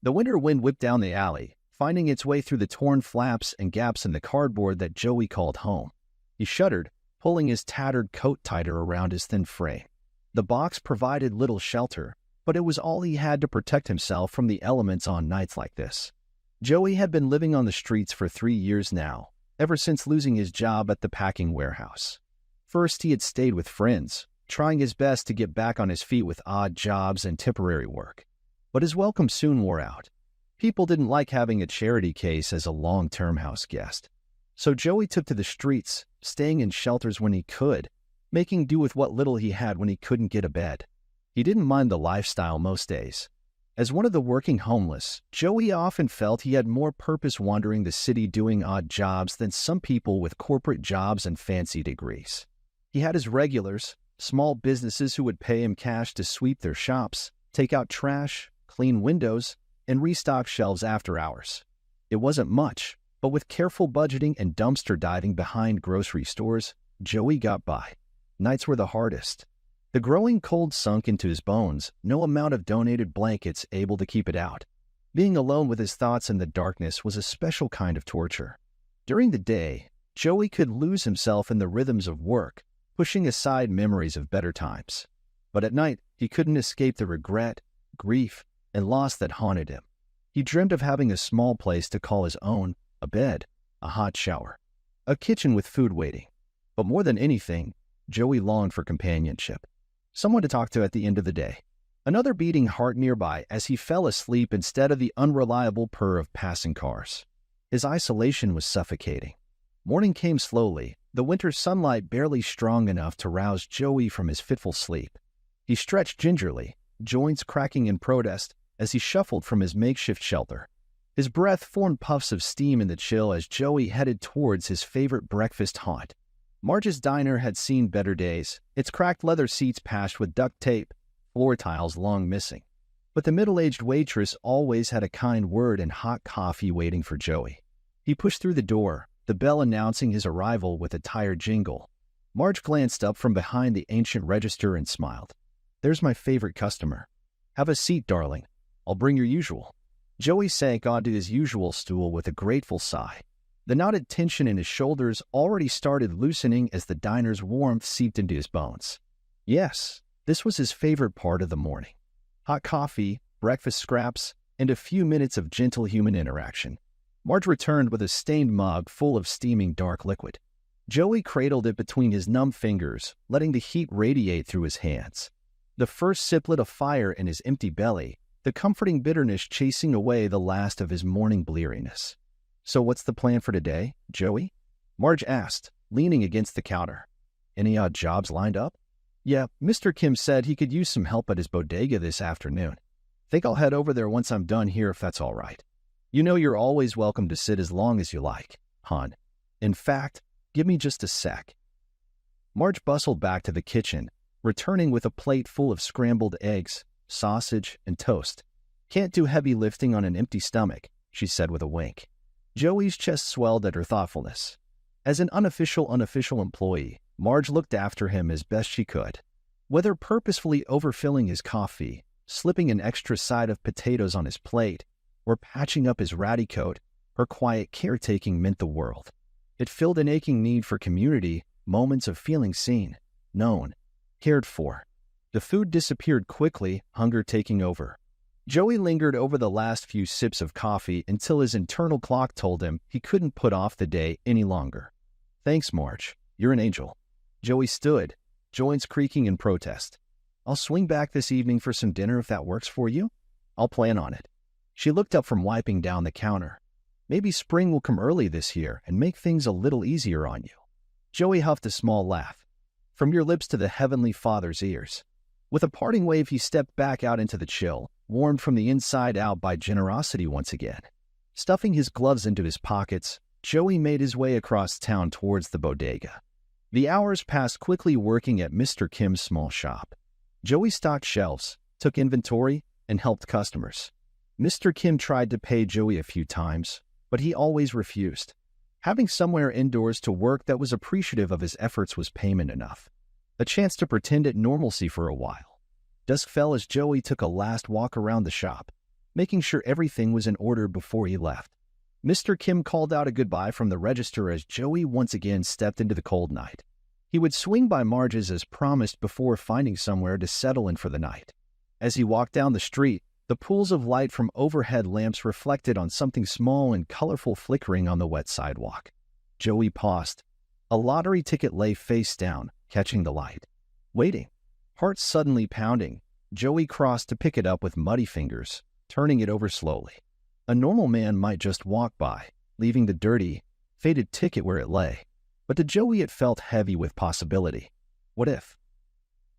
The winter wind whipped down the alley, finding its way through the torn flaps and gaps in the cardboard that Joey called home. He shuddered, pulling his tattered coat tighter around his thin frame. The box provided little shelter, but it was all he had to protect himself from the elements on nights like this. Joey had been living on the streets for 3 years now, ever since losing his job at the packing warehouse. First, he had stayed with friends, trying his best to get back on his feet with odd jobs and temporary work. But his welcome soon wore out. People didn't like having a charity case as a long-term house guest. So Joey took to the streets, staying in shelters when he could, making do with what little he had when he couldn't get a bed. He didn't mind the lifestyle most days. As one of the working homeless, Joey often felt he had more purpose wandering the city doing odd jobs than some people with corporate jobs and fancy degrees. He had his regulars, small businesses who would pay him cash to sweep their shops, take out trash, clean windows, and restock shelves after hours. It wasn't much, but with careful budgeting and dumpster diving behind grocery stores, Joey got by. Nights were the hardest. The growing cold sunk into his bones, no amount of donated blankets able to keep it out. Being alone with his thoughts in the darkness was a special kind of torture. During the day, Joey could lose himself in the rhythms of work, pushing aside memories of better times. But at night, he couldn't escape the regret, grief, and loss that haunted him. He dreamed of having a small place to call his own, a bed, a hot shower, a kitchen with food waiting. But more than anything, Joey longed for companionship. Someone to talk to at the end of the day. Another beating heart nearby as he fell asleep instead of the unreliable purr of passing cars. His isolation was suffocating. Morning came slowly, the winter sunlight barely strong enough to rouse Joey from his fitful sleep. He stretched gingerly, joints cracking in protest as he shuffled from his makeshift shelter. His breath formed puffs of steam in the chill as Joey headed towards his favorite breakfast haunt. Marge's Diner had seen better days, its cracked leather seats patched with duct tape, floor tiles long missing. But the middle-aged waitress always had a kind word and hot coffee waiting for Joey. He pushed through the door, the bell announcing his arrival with a tired jingle. Marge glanced up from behind the ancient register and smiled. "There's my favorite customer. Have a seat, darling. I'll bring your usual." Joey sank onto his usual stool with a grateful sigh. The knotted tension in his shoulders already started loosening as the diner's warmth seeped into his bones. Yes, this was his favorite part of the morning. Hot coffee, breakfast scraps, and a few minutes of gentle human interaction. Marge returned with a stained mug full of steaming dark liquid. Joey cradled it between his numb fingers, letting the heat radiate through his hands. The first sip lit a fire in his empty belly, the comforting bitterness chasing away the last of his morning bleariness. "So what's the plan for today, Joey?" Marge asked, leaning against the counter. "Any odd jobs lined up?" "Yeah, Mr. Kim said he could use some help at his bodega this afternoon. Think I'll head over there once I'm done here if that's all right. You know you're always welcome to sit as long as you like, hon. In fact, give me just a sec." Marge bustled back to the kitchen, returning with a plate full of scrambled eggs, sausage, and toast. "Can't do heavy lifting on an empty stomach," she said with a wink. Joey's chest swelled at her thoughtfulness. As an unofficial employee, Marge looked after him as best she could. Whether purposefully overfilling his coffee, slipping an extra side of potatoes on his plate, or patching up his ratty coat, her quiet caretaking meant the world. It filled an aching need for community, moments of feeling seen, known, cared for. The food disappeared quickly, hunger taking over. Joey lingered over the last few sips of coffee until his internal clock told him he couldn't put off the day any longer. "Thanks, Marge. You're an angel." Joey stood, joints creaking in protest. "I'll swing back this evening for some dinner if that works for you." "I'll plan on it." She looked up from wiping down the counter. "Maybe spring will come early this year and make things a little easier on you." Joey huffed a small laugh. "From your lips to the Heavenly Father's ears." With a parting wave, he stepped back out into the chill, warmed from the inside out by generosity once again. Stuffing his gloves into his pockets, Joey made his way across town towards the bodega. The hours passed quickly working at Mr. Kim's small shop. Joey stocked shelves, took inventory, and helped customers. Mr. Kim tried to pay Joey a few times, but he always refused. Having somewhere indoors to work that was appreciative of his efforts was payment enough. A chance to pretend at normalcy for a while. Dusk fell as Joey took a last walk around the shop. making sure everything was in order before he left. Mr. Kim called out a goodbye from the register as Joey once again stepped into the cold night. He would swing by Marge's as promised before finding somewhere to settle in for the night. As he walked down the street, the pools of light from overhead lamps reflected on something small and colorful flickering on the wet sidewalk. Joey paused. A lottery ticket lay face down, catching the light. Waiting. Heart suddenly pounding, Joey crossed to pick it up with muddy fingers, turning it over slowly. A normal man might just walk by, leaving the dirty, faded ticket where it lay. But to Joey it felt heavy with possibility. What if?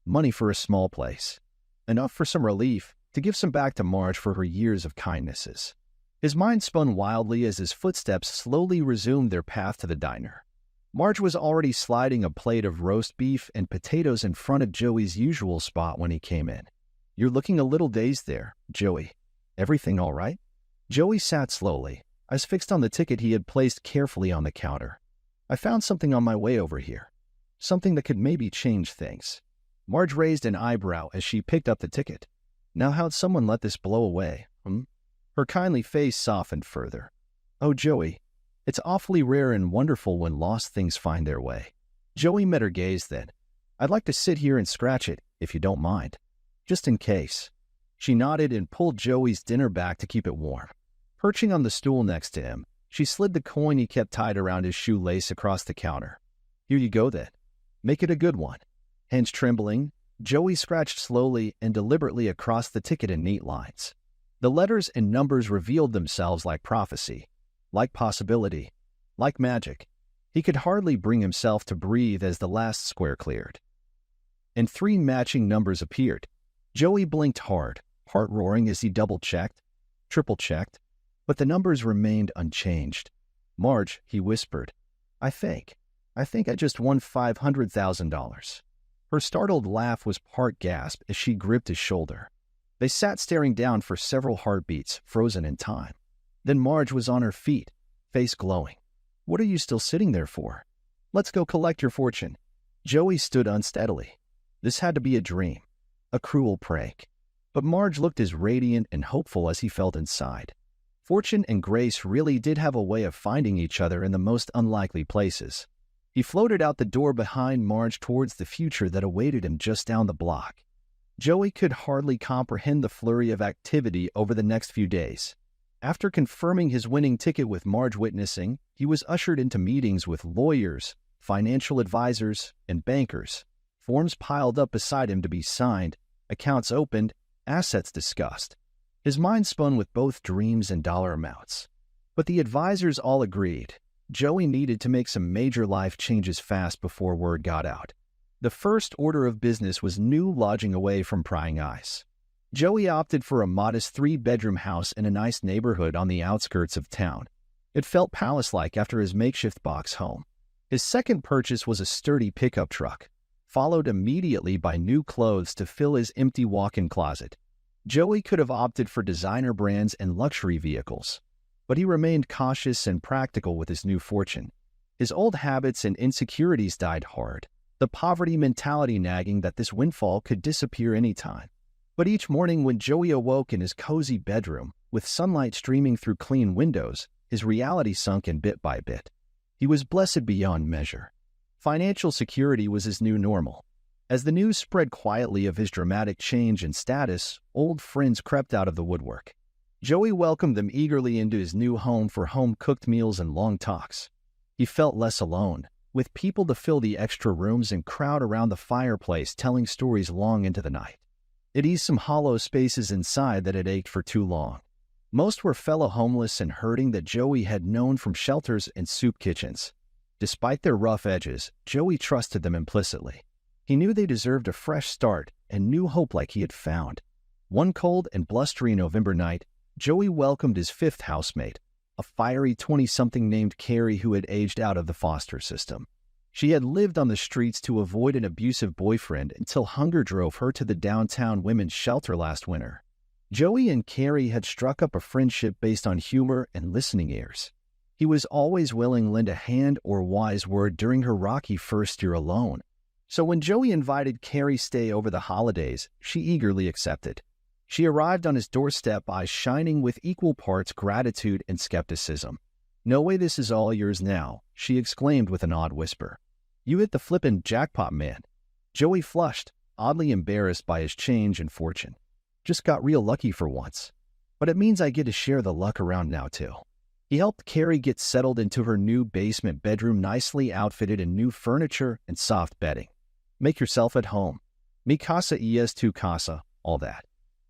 Money for a small place. Enough for some relief, to give some back to Marge for her years of kindnesses. His mind spun wildly as his footsteps slowly resumed their path to the diner. Marge was already sliding a plate of roast beef and potatoes in front of Joey's usual spot when he came in. "You're looking a little dazed there, Joey. Everything all right?" Joey sat slowly, eyes fixed on the ticket he had placed carefully on the counter. "I found something on my way over here. Something that could maybe change things." Marge raised an eyebrow as she picked up the ticket. "Now how'd someone let this blow away, Her kindly face softened further. "Oh, Joey, it's awfully rare and wonderful when lost things find their way." Joey met her gaze then. "I'd like to sit here and scratch it, if you don't mind. Just in case." She nodded and pulled Joey's dinner back to keep it warm. Perching on the stool next to him, she slid the coin he kept tied around his shoelace across the counter. "Here you go then. Make it a good one." Hands trembling, Joey scratched slowly and deliberately across the ticket in neat lines. The letters and numbers revealed themselves like prophecy, like possibility, like magic. He could hardly bring himself to breathe as the last square cleared. And 3 matching numbers appeared. Joey blinked hard, heart roaring as he double-checked, triple-checked, but the numbers remained unchanged. "Marge," he whispered, I think I just won $500,000. Her startled laugh was part gasp as she gripped his shoulder. They sat staring down for several heartbeats, frozen in time. Then Marge was on her feet, face glowing. "What are you still sitting there for? Let's go collect your fortune." Joey stood unsteadily. This had to be a dream, a cruel prank. But Marge looked as radiant and hopeful as he felt inside. Fortune and grace really did have a way of finding each other in the most unlikely places. He floated out the door behind Marge towards the future that awaited him just down the block. Joey could hardly comprehend the flurry of activity over the next few days. After confirming his winning ticket with Marge witnessing, he was ushered into meetings with lawyers, financial advisors, and bankers. Forms piled up beside him to be signed, accounts opened, assets discussed. His mind spun with both dreams and dollar amounts. But the advisors all agreed. Joey needed to make some major life changes fast before word got out. The first order of business was new lodging away from prying eyes. Joey opted for a modest 3-bedroom house in a nice neighborhood on the outskirts of town. It felt palace-like after his makeshift box home. His second purchase was a sturdy pickup truck, followed immediately by new clothes to fill his empty walk-in closet. Joey could have opted for designer brands and luxury vehicles, but he remained cautious and practical with his new fortune. His old habits and insecurities died hard, the poverty mentality nagging that this windfall could disappear anytime. But each morning when Joey awoke in his cozy bedroom, with sunlight streaming through clean windows, his reality sunk in bit by bit. He was blessed beyond measure. Financial security was his new normal. As the news spread quietly of his dramatic change in status, old friends crept out of the woodwork. Joey welcomed them eagerly into his new home for home-cooked meals and long talks. He felt less alone, with people to fill the extra rooms and crowd around the fireplace telling stories long into the night. It eased some hollow spaces inside that had ached for too long. Most were fellow homeless and hurting that Joey had known from shelters and soup kitchens. Despite their rough edges, Joey trusted them implicitly. He knew they deserved a fresh start and new hope like he had found. One cold and blustery November night, Joey welcomed his 5th housemate, a fiery 20-something named Carrie who had aged out of the foster system. She had lived on the streets to avoid an abusive boyfriend until hunger drove her to the downtown women's shelter last winter. Joey and Carrie had struck up a friendship based on humor and listening ears. He was always willing to lend a hand or wise word during her rocky first year alone. So when Joey invited Carrie's stay over the holidays, she eagerly accepted. She arrived on his doorstep, eyes shining with equal parts gratitude and skepticism. "No way this is all yours now," she exclaimed with an odd whisper. "You hit the flippin' jackpot, man." Joey flushed, oddly embarrassed by his change in fortune. "Just got real lucky for once. But it means I get to share the luck around now, too." He helped Carrie get settled into her new basement bedroom, nicely outfitted in new furniture and soft bedding. "Make yourself at home. Mi casa es tu casa," all that.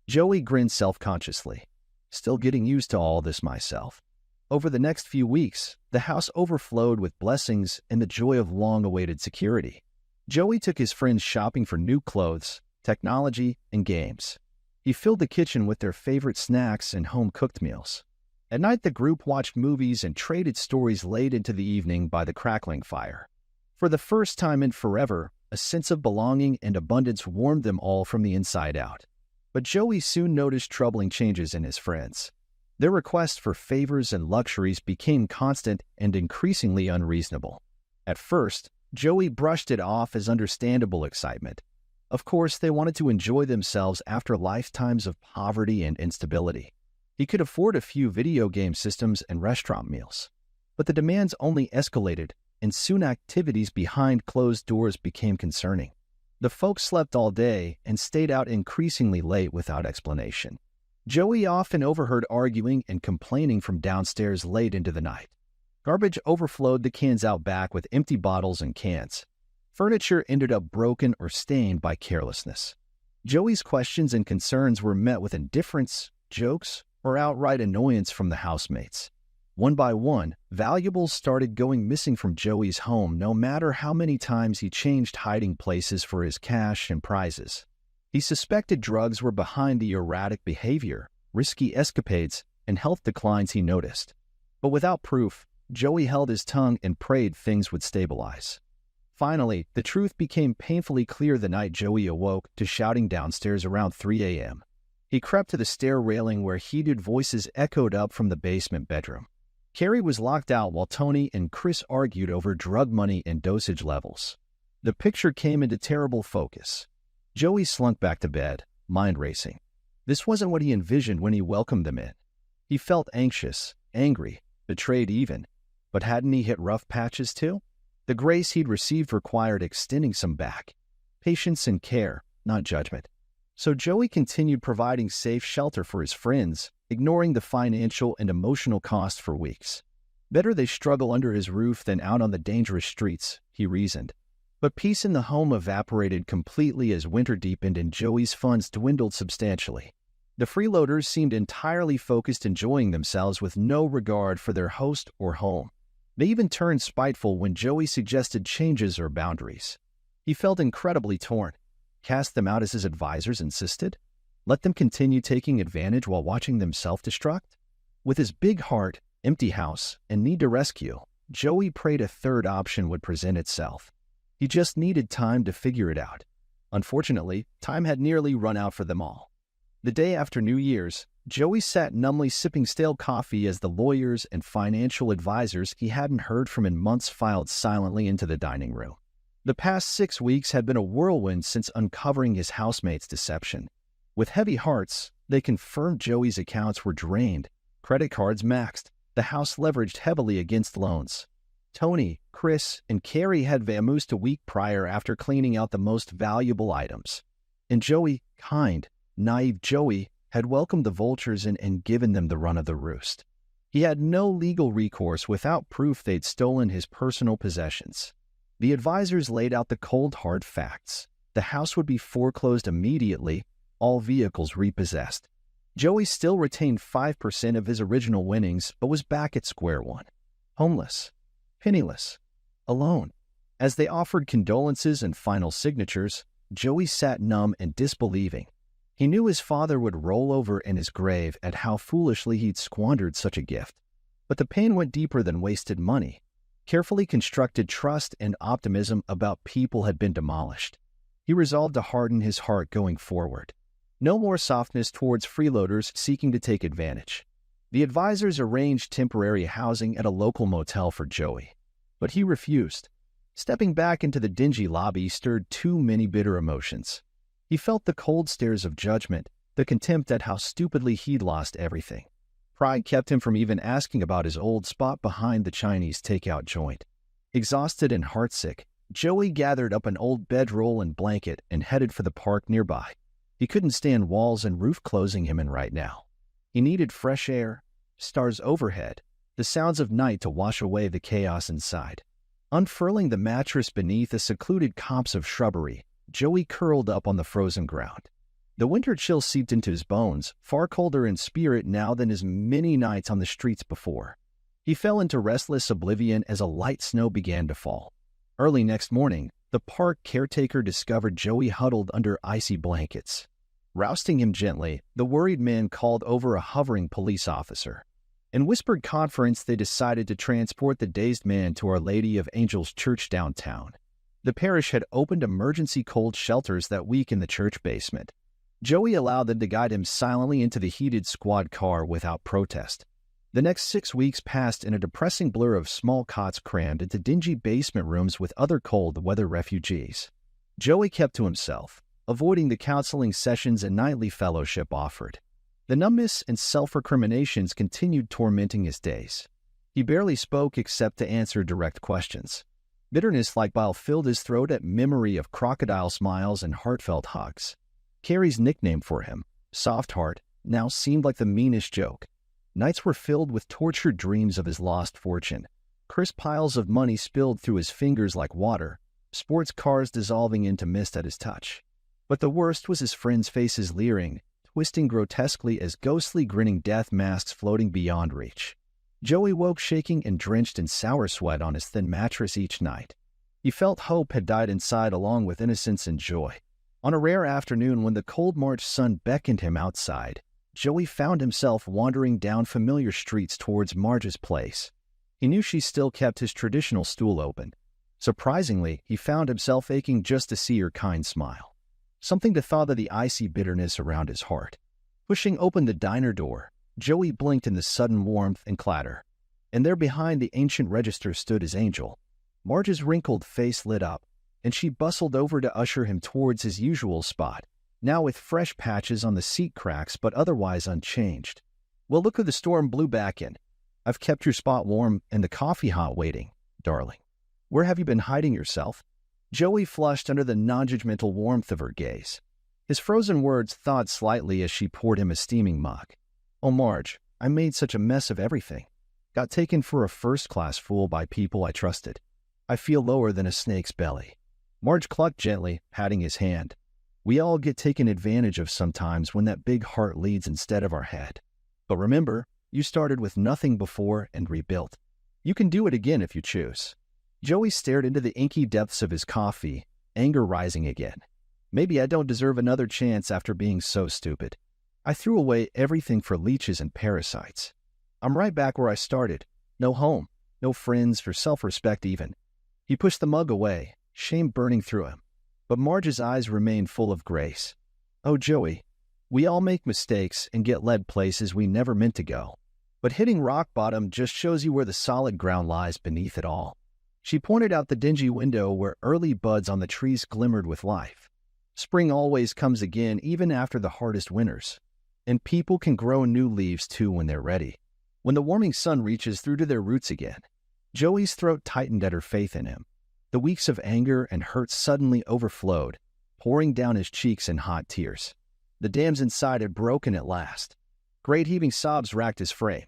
Joey grinned self-consciously. "Still getting used to all this myself." Over the next few weeks, the house overflowed with blessings and the joy of long-awaited security. Joey took his friends shopping for new clothes, technology, and games. He filled the kitchen with their favorite snacks and home-cooked meals. At night, the group watched movies and traded stories late into the evening by the crackling fire. For the first time in forever, a sense of belonging and abundance warmed them all from the inside out. But Joey soon noticed troubling changes in his friends. Their requests for favors and luxuries became constant and increasingly unreasonable. At first, Joey brushed it off as understandable excitement. Of course, they wanted to enjoy themselves after lifetimes of poverty and instability. He could afford a few video game systems and restaurant meals. But the demands only escalated, and soon activities behind closed doors became concerning. The folks slept all day and stayed out increasingly late without explanation. Joey often overheard arguing and complaining from downstairs late into the night. Garbage overflowed the cans out back with empty bottles and cans. Furniture ended up broken or stained by carelessness. Joey's questions and concerns were met with indifference, jokes, or outright annoyance from the housemates. One by one, valuables started going missing from Joey's home, no matter how many times he changed hiding places for his cash and prizes. He suspected drugs were behind the erratic behavior, risky escapades, and health declines he noticed. But without proof, Joey held his tongue and prayed things would stabilize. Finally, the truth became painfully clear the night Joey awoke to shouting downstairs around 3 a.m. He crept to the stair railing where heated voices echoed up from the basement bedroom. Carrie was locked out while Tony and Chris argued over drug money and dosage levels. The picture came into terrible focus. Joey slunk back to bed, mind racing. This wasn't what he envisioned when he welcomed them in. He felt anxious, angry, betrayed even. But hadn't he hit rough patches too? The grace he'd received required extending some back. Patience and care, not judgment. So Joey continued providing safe shelter for his friends, ignoring the financial and emotional cost for weeks. Better they struggle under his roof than out on the dangerous streets, he reasoned. But peace in the home evaporated completely as winter deepened and Joey's funds dwindled substantially. The freeloaders seemed entirely focused, enjoying themselves with no regard for their host or home. They even turned spiteful when Joey suggested changes or boundaries. He felt incredibly torn. Cast them out as his advisors insisted? Let them continue taking advantage while watching them self-destruct? With his big heart, empty house, and need to rescue, Joey prayed a third option would present itself. He just needed time to figure it out. Unfortunately, time had nearly run out for them all. The day after New Year's, Joey sat numbly sipping stale coffee as the lawyers and financial advisors he hadn't heard from in months filed silently into the dining room. The past 6 weeks had been a whirlwind since uncovering his housemate's deception. With heavy hearts, they confirmed Joey's accounts were drained, credit cards maxed, the house leveraged heavily against loans. Tony, Chris, and Carrie had vamoosed a week prior after cleaning out the most valuable items. And Joey, kind, naive Joey, had welcomed the vultures and given them the run of the roost. He had no legal recourse without proof they'd stolen his personal possessions. The advisors laid out the cold hard facts. The house would be foreclosed immediately, all vehicles repossessed. Joey still retained 5% of his original winnings, but was back at square one. Homeless, penniless, alone. As they offered condolences and final signatures, Joey sat numb and disbelieving. He knew his father would roll over in his grave at how foolishly he'd squandered such a gift. But the pain went deeper than wasted money. Carefully constructed trust and optimism about people had been demolished. He resolved to harden his heart going forward. No more softness towards freeloaders seeking to take advantage. The advisors arranged temporary housing at a local motel for Joey, but he refused. Stepping back into the dingy lobby stirred too many bitter emotions. He felt the cold stares of judgment the contempt at how stupidly he'd lost everything. Pride kept him from even asking about his old spot behind the Chinese takeout joint. Exhausted and heartsick, Joey gathered up an old bedroll and blanket and headed for the park nearby. He couldn't stand walls and roof closing him in right now. He needed fresh air, stars overhead, the sounds of night to wash away the chaos inside. Unfurling the mattress beneath a secluded copse of shrubbery, Joey curled up on the frozen ground. The winter chill seeped into his bones, far colder in spirit now than his many nights on the streets before. He fell into restless oblivion as a light snow began to fall. Early next morning, the park caretaker discovered Joey huddled under icy blankets. Rousting him gently, the worried man called over a hovering police officer. In whispered conference, they decided to transport the dazed man to Our Lady of Angels Church downtown. The parish had opened emergency cold shelters that week in the church basement. Joey allowed them to guide him silently into the heated squad car without protest. The next 6 weeks passed in a depressing blur of small cots crammed into dingy basement rooms with other cold-weather refugees. Joey kept to himself, avoiding the counseling sessions and nightly fellowship offered. The numbness and self-recriminations continued tormenting his days. He barely spoke except to answer direct questions. Bitterness like bile filled his throat at memory of crocodile smiles and heartfelt hugs. Carrie's nickname for him, Soft Heart, now seemed like the meanest joke. Nights were filled with tortured dreams of his lost fortune. Crisp piles of money spilled through his fingers like water, sports cars dissolving into mist at his touch. But the worst was his friends' faces leering, twisting grotesquely as ghostly grinning death masks floating beyond reach. Joey woke shaking and drenched in sour sweat on his thin mattress each night. He felt hope had died inside along with innocence and joy. On a rare afternoon when the cold March sun beckoned him outside, Joey found himself wandering down familiar streets towards Marge's place. He knew she still kept his traditional stool open. Surprisingly, he found himself aching just to see her kind smile. Something to thaw the icy bitterness around his heart. Pushing open the diner door, Joey blinked in the sudden warmth and clatter. And there behind the ancient register stood his angel. Marge's wrinkled face lit up, and she bustled over to usher him towards his usual spot, now with fresh patches on the seat cracks but otherwise unchanged. "Well, look who the storm blew back in. I've kept your spot warm and the coffee hot waiting, darling. Where have you been hiding yourself?" Joey flushed under the non-judgmental warmth of her gaze. His frozen words thawed slightly as she poured him a steaming mug. "Oh, Marge, I made such a mess of everything. Got taken for a first-class fool by people I trusted. I feel lower than a snake's belly." Marge clucked gently, patting his hand. "We all get taken advantage of sometimes when that big heart leads instead of our head. But remember, you started with nothing before and rebuilt. You can do it again if you choose." Joey stared into the inky depths of his coffee, anger rising again. "Maybe I don't deserve another chance after being so stupid. I threw away everything for leeches and parasites. I'm right back where I started. No home, no friends, for self-respect even." He pushed the mug away, shame burning through him. But Marge's eyes remained full of grace. "Oh, Joey, we all make mistakes and get led places we never meant to go. But hitting rock bottom just shows you where the solid ground lies beneath it all." She pointed out the dingy window where early buds on the trees glimmered with life. Spring always comes again even after the hardest winters. And people can grow new leaves too when they're ready. When the warming sun reaches through to their roots again. Joey's throat tightened at her faith in him. The weeks of anger and hurt suddenly overflowed, pouring down his cheeks in hot tears. The dams inside had broken at last. Great heaving sobs racked his frame.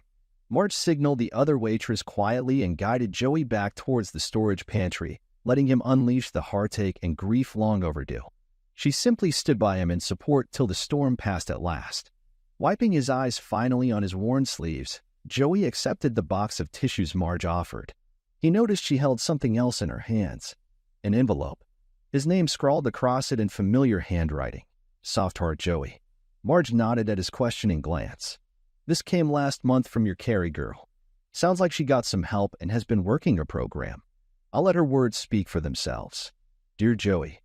Marge signaled the other waitress quietly and guided Joey back towards the storage pantry, letting him unleash the heartache and grief long overdue. She simply stood by him in support till the storm passed at last. Wiping his eyes finally on his worn sleeves, Joey accepted the box of tissues Marge offered. He noticed she held something else in her hands, an envelope. His name scrawled across it in familiar handwriting, Soft Heart Joey. Marge nodded at his questioning glance. "This came last month from your Carrie girl. Sounds like she got some help and has been working a program. I'll let her words speak for themselves. Dear Joey,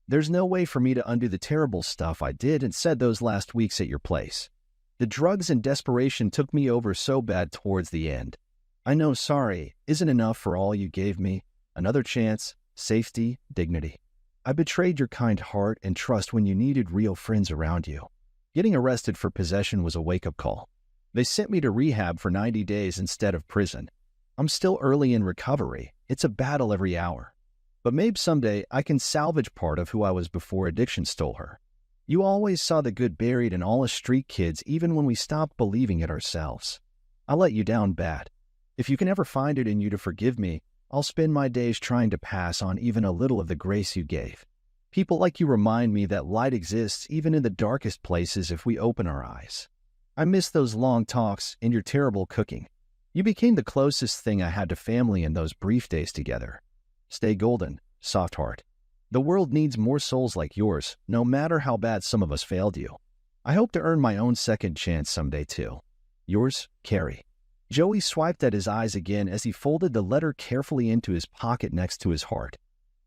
there's no way for me to undo the terrible stuff I did and said those last weeks at your place. The drugs and desperation took me over so bad towards the end. I know sorry isn't enough for all you gave me, another chance, safety, dignity. I betrayed your kind heart and trust when you needed real friends around you. Getting arrested for possession was a wake-up call. They sent me to rehab for 90 days instead of prison. I'm still early in recovery. It's a battle every hour. But maybe someday I can salvage part of who I was before addiction stole her. You always saw the good buried in all us street kids even when we stopped believing it ourselves. I let you down bad. If you can ever find it in you to forgive me, I'll spend my days trying to pass on even a little of the grace you gave. People like you remind me that light exists even in the darkest places if we open our eyes. I miss those long talks and your terrible cooking. You became the closest thing I had to family in those brief days together. Stay golden, soft heart. The world needs more souls like yours, no matter how bad some of us failed you. I hope to earn my own second chance someday too. Yours, Carrie. Joey swiped at his eyes again as he folded the letter carefully into his pocket next to his heart.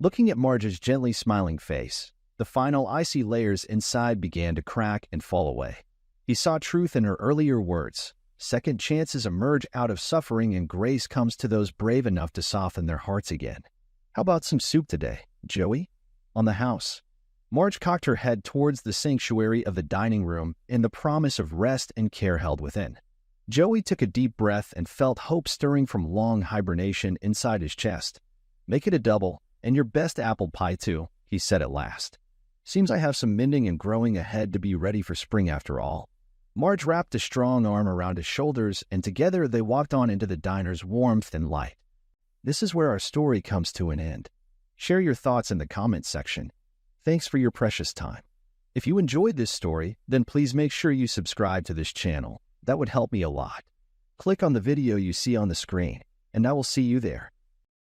Looking at Marge's gently smiling face, the final icy layers inside began to crack and fall away. He saw truth in her earlier words. Second chances emerge out of suffering and grace comes to those brave enough to soften their hearts again. How about some soup today, Joey? On the house. Marge cocked her head towards the sanctuary of the dining room in the promise of rest and care held within. Joey took a deep breath and felt hope stirring from long hibernation inside his chest. Make it a double, and your best apple pie too, he said at last. Seems I have some mending and growing ahead to be ready for spring after all. Marge wrapped a strong arm around his shoulders, and together they walked on into the diner's warmth and light. This is where our story comes to an end. Share your thoughts in the comments section. Thanks for your precious time. If you enjoyed this story, then please make sure you subscribe to this channel. That would help me a lot. Click on the video you see on the screen, and I will see you there.